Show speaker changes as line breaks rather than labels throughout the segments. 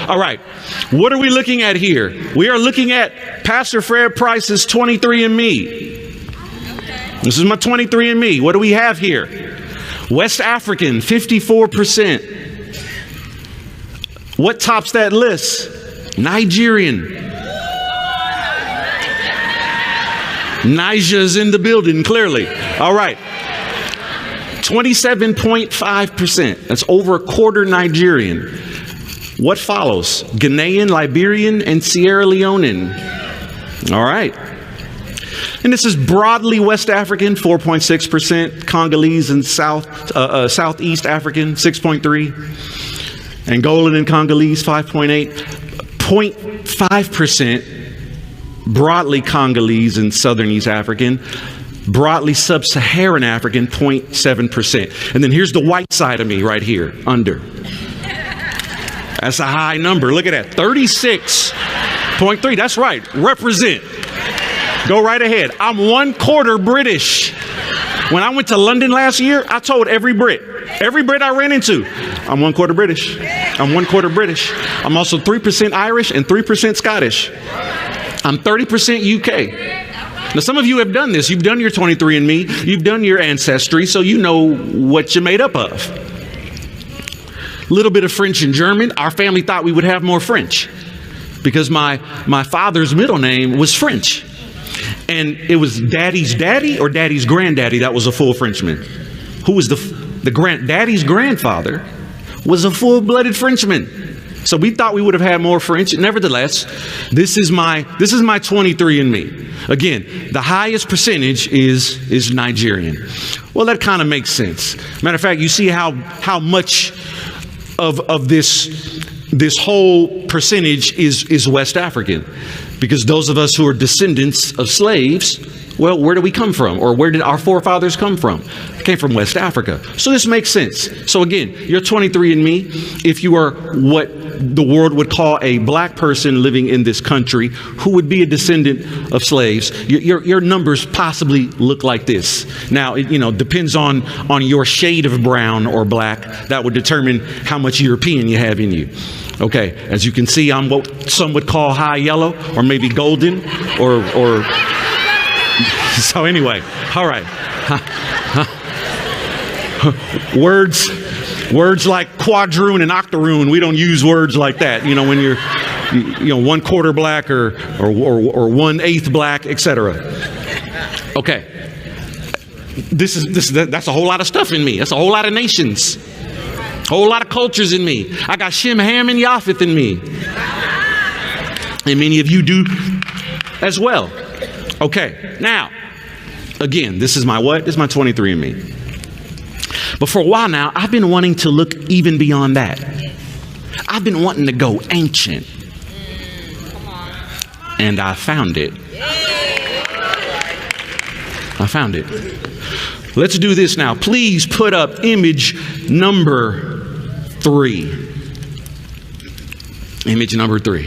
All right, what are we looking at here? We are looking at Pastor Fred Price's 23andMe. This is my 23andMe. What do we have here? West African, 54%. What tops that list? Nigerian. Niger's in the building, clearly. All right. 27.5%. That's over a quarter Nigerian. What follows? Ghanaian, Liberian, and Sierra Leonean. All right. And this is broadly West African, 4.6%. Congolese and Southeast African, 6.3%. Angolan and Congolese, 5.8%. 0.5% broadly Congolese and Southern East African. Broadly Sub-Saharan African, 0.7%. And then here's the white side of me right here, under. That's a high number. Look at that. 36.3. That's right. Represent. Go right ahead. I'm 1/4 British. When I went to London last year, I told every Brit I ran into, I'm 1/4 British. I'm 1/4 British. I'm also 3% Irish and 3% Scottish. I'm 30% UK. Now, some of you have done this. You've done your 23andMe. You've done your ancestry, so you know what you're made up of. A little bit of French and German. Our family thought we would have more French because my father's middle name was French. And it was daddy's daddy or daddy's granddaddy that was a full Frenchman. Who was daddy's grandfather was a full-blooded Frenchman. So we thought we would have had more French. Nevertheless, this is my 23andMe. Again, the highest percentage is Nigerian. Well, that kind of makes sense. Matter of fact, you see how much of this whole percentage is West African, because those of us who are descendants of slaves, well, where do we come from? Or where did our forefathers come from? Came from West Africa. So this makes sense. So again, your 23andMe, if you are what the world would call a black person living in this country who would be a descendant of slaves, your numbers possibly look like this. Now, it depends on your shade of brown or black. That would determine how much European you have in you. Okay, as you can see, I'm what some would call high yellow or maybe golden or so anyway, all right. Words like quadroon and octoroon, we don't use words like that. When you're 1/4 black or 1/8 black, etc. Okay. That's a whole lot of stuff in me. That's a whole lot of nations. A whole lot of cultures in me. I got Shem, Ham, and Japheth in me. And many of you do as well. Okay. Now, again, this is my what? This is my 23andMe. But for a while now, I've been wanting to look even beyond that. I've been wanting to go ancient. And I found it. I found it. Let's do this now. Please put up image number 3. Image number 3.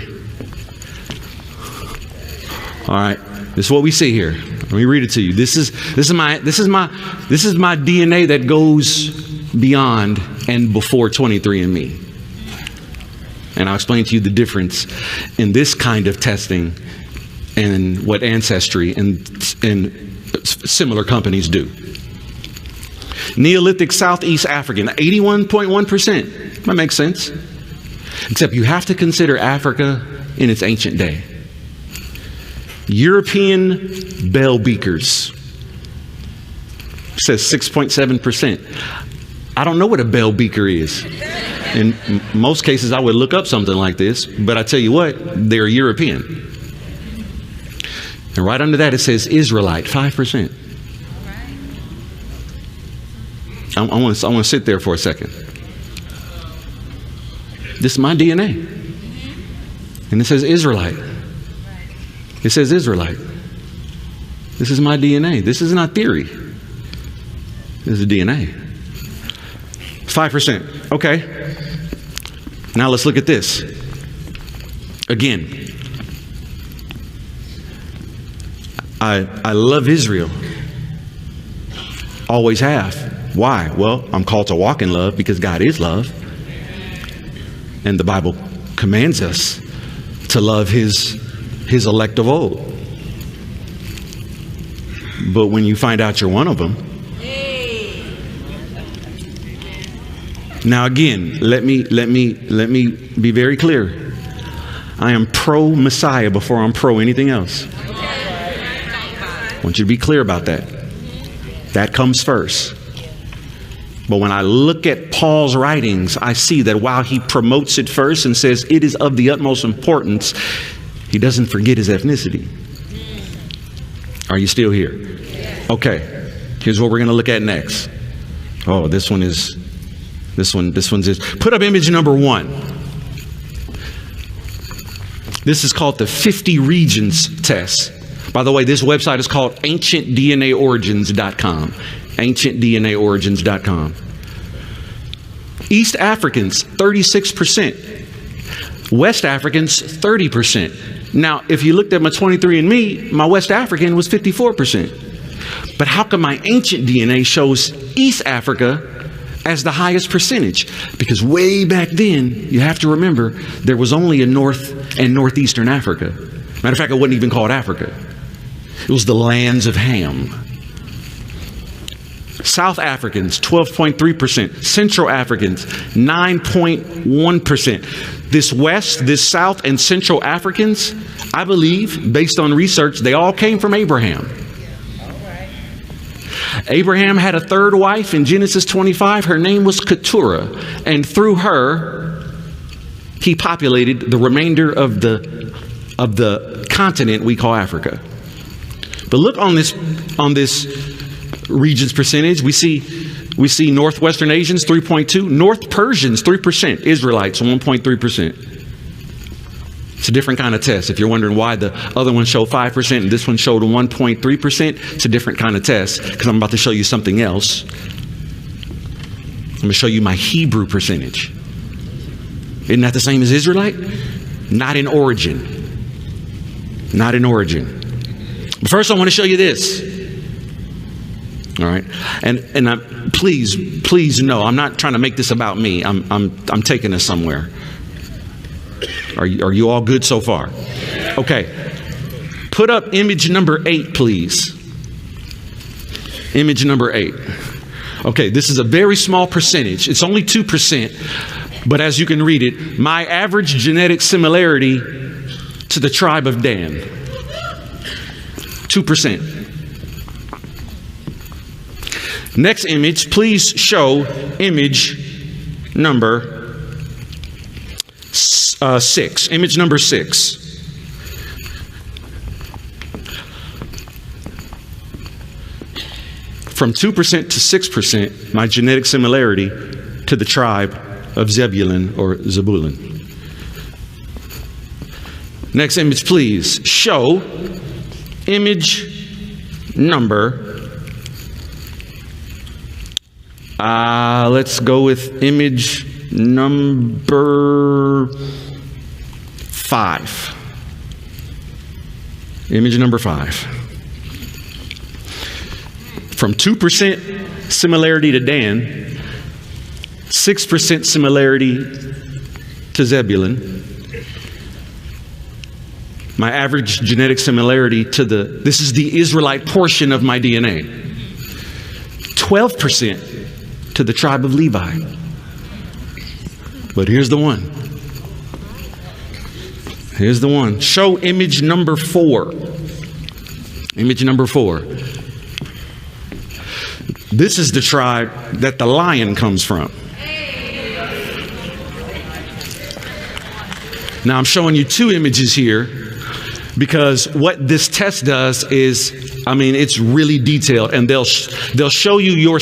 All right. This is what we see here. Let me read it to you. This is my DNA that goes beyond and before 23andMe. And I'll explain to you the difference in this kind of testing and what Ancestry and similar companies do. Neolithic Southeast African, 81.1%. That makes sense. Except you have to consider Africa in its ancient day. European bell beakers says 6.7%. I don't know what a bell beaker is. In most cases, I would look up something like this, but I tell you what, they're European. And right under that, it says Israelite, 5%. I want to sit there for a second. This is my DNA. And it says Israelite. It says Israelite. This is my DNA. This is not theory. This is DNA. 5%. Okay. Now let's look at this. Again. I love Israel. Always have. Why? Well, I'm called to walk in love because God is love. And the Bible commands us to love his elect of old. But when you find out you're one of them, now again, let me be very clear. I am pro Messiah before I'm pro anything else. I want you to be clear about that. That comes first. But when I look at Paul's writings, I see that while he promotes it first and says it is of the utmost importance, he doesn't forget his ethnicity. Are you still here? Okay. Here's what we're going to look at next. Oh, this one's put up image number 1. This is called the 50 regions test. By the way, this website is called ancientdnaorigins.com. ancientdnaorigins.com. East Africans, 36%. West Africans, 30%. Now, if you looked at my 23andMe, my West African was 54%. But how come my ancient DNA shows East Africa as the highest percentage? Because way back then, you have to remember, there was only a North and Northeastern Africa. Matter of fact, it wasn't even called Africa. It was the lands of Ham. South Africans, 12.3%. Central Africans, 9.1%. This West, this South, and Central Africans, I believe, based on research, they all came from Abraham. Abraham had a third wife in Genesis 25. Her name was Keturah. And through her, he populated the remainder of the continent we call Africa. But look on this region's percentage. We see Northwestern Asians, 3.2. North Persians, 3%. Israelites, 1.3%. It's a different kind of test. If you're wondering why the other one showed 5% and this one showed 1.3%, it's a different kind of test because I'm about to show you something else. I'm going to show you my Hebrew percentage. Isn't that the same as Israelite? Not in origin. Not in origin. But first I want to show you this. All right. And please know, I'm not trying to make this about me. I'm taking us somewhere. Are you all good so far? Okay. Put up image number 8, please. Image number 8. Okay, this is a very small percentage. It's only 2%. But as you can read it, my average genetic similarity to the tribe of Dan. 2%. Next image, please show image number 6. Image number 6. From 2% to 6%, my genetic similarity to the tribe of Zebulun or Zebulun. Next image, please. Show image number, let's go with image number 5. Image number 5. From 2% similarity to Dan, 6% similarity to Zebulun. My average genetic similarity to this is the Israelite portion of my DNA. 12% to the tribe of Levi. But here's the one. Here's the one. Show image number 4. Image number 4. This is the tribe that the lion comes from. Now I'm showing you 2 images here because what this test does is, it's really detailed, and they'll show you your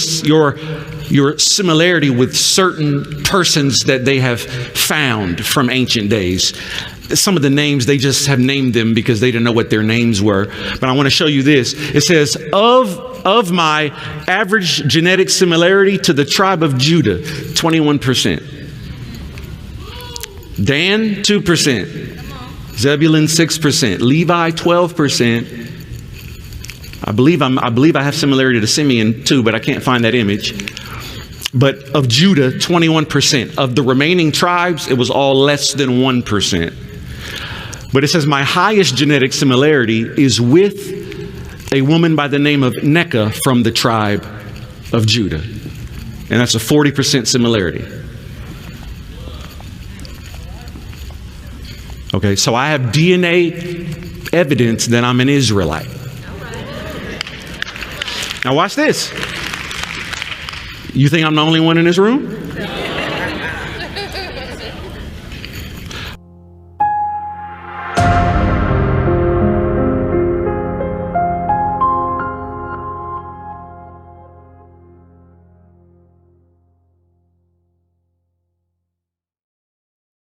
similarity with certain persons that they have found from ancient days. Some of the names, they just have named them because they didn't know what their names were. But I want to show you this. It says, of my average genetic similarity to the tribe of Judah, 21%. Dan, 2%. Zebulun, 6%. Levi, 12%. I believe I have similarity to Simeon too, but I can't find that image. But of Judah, 21%. Of the remaining tribes, it was all less than 1%. But it says my highest genetic similarity is with a woman by the name of Nekah from the tribe of Judah. And that's a 40% similarity. Okay, so I have DNA evidence that I'm an Israelite. Now watch this. You think I'm the only one in this room?